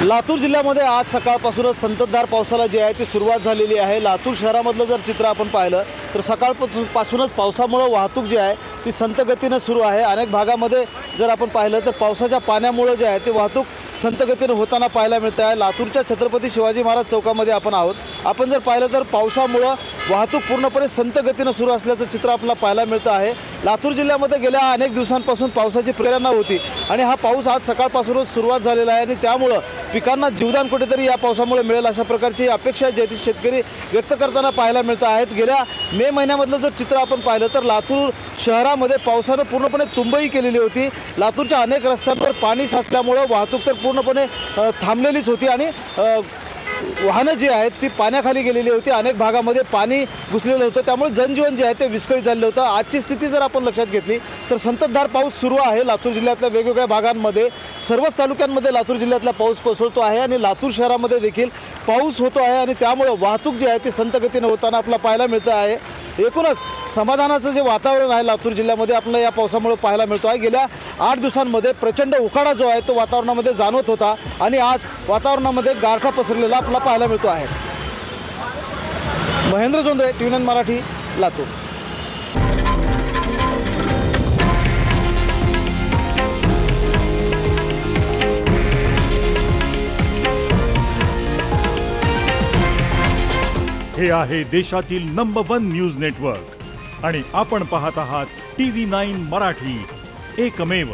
लातूर जिल्ह्यामध्ये आज सकाळपासूनच संततधार पावसाला जी आहे ती सुरुवात झालेली आहे। लातूर शहरामधलं जर चित्र आपण पाहिलं तर सकाळपासूनच पावसामुळे वाहतूक जी आहे ती संत गतीने सुरू आहे। अनेक भागामध्ये जर आपण पाहिलं तर पावसाच्या पाण्यामुळे जे आहे ते वाहतूक संत गतीने होताना पाहायला मिळते आहे। लातूरच्या छत्रपती शिवाजी महाराज चौकामध्ये आपण आहोत। आपण जर पाहिलं तर पावसामुळे वाहतूक पूर्णपणे संत गतीने सुरू असल्याचं चित्र आपल्याला पाहायला मिळतं आहे। लातूर जिल्ह्यामध्ये गेल्या अनेक दिवसांपासून पावसाची प्रेरणा होती आणि हा पाऊस आज सकाळपासूनच सुरुवात झालेला आहे आणि त्यामुळे पिकांना जीवदान कुठेतरी या पावसामुळे मिळेल अशा प्रकारची अपेक्षा जे ती शेतकरी व्यक्त करताना पाहायला मिळत आहेत। गेल्या मे महिन्यामधलं जर चित्र आपण पाहिलं तर लातूर शहरामध्ये पावसानं पूर्णपणे तुंबई केलेली होती। लातूरच्या अनेक रस्त्यांवर पाणी साचल्यामुळे वाहतूक तर पूर्णपणे थांबलेलीच होती आणि वाहनं जी आहेत ती पाण्याखाली गेलेली होती। अनेक भागामध्ये पाणी घुसलेलं होतं, त्यामुळे जनजीवन जे आहे ते विस्कळीत झालेलं होतं। आजची स्थिती जर आपण लक्षात घेतली तर संततधार पाऊस सुरू आहे। लातूर जिल्ह्यातल्या वेगवेगळ्या भागांमध्ये सर्वच तालुक्यांमध्ये लातूर जिल्ह्यातला पाऊस कोसळतो आहे आणि लातूर शहरामध्ये देखील पाऊस होतो आहे आणि त्यामुळे वाहतूक जी आहे ती संत गतीने होताना आपल्याला पाहायला मिळतं आहे। एकूणच समाधानाचं जे वातावरण आहे लातूर जिल्ह्यामध्ये आपल्याला या पावसामुळे पाहायला मिळतो आहे। गेल्या 8 दिवसांमध्ये प्रचंड उकाडा जो आहे तो वातावरणामध्ये जाणवत होता आणि आज वातावरणामध्ये गारठा पसरलेला आपल्याला पाहायला मिळतो आहे। महेंद्र जोंधळे, TVNN मराठी, लातूर। हे आहे देशातील नंबर 1 न्यूज नेटवर्क आणि आपण पाहत आहात TV9 मराठी, एकमेव।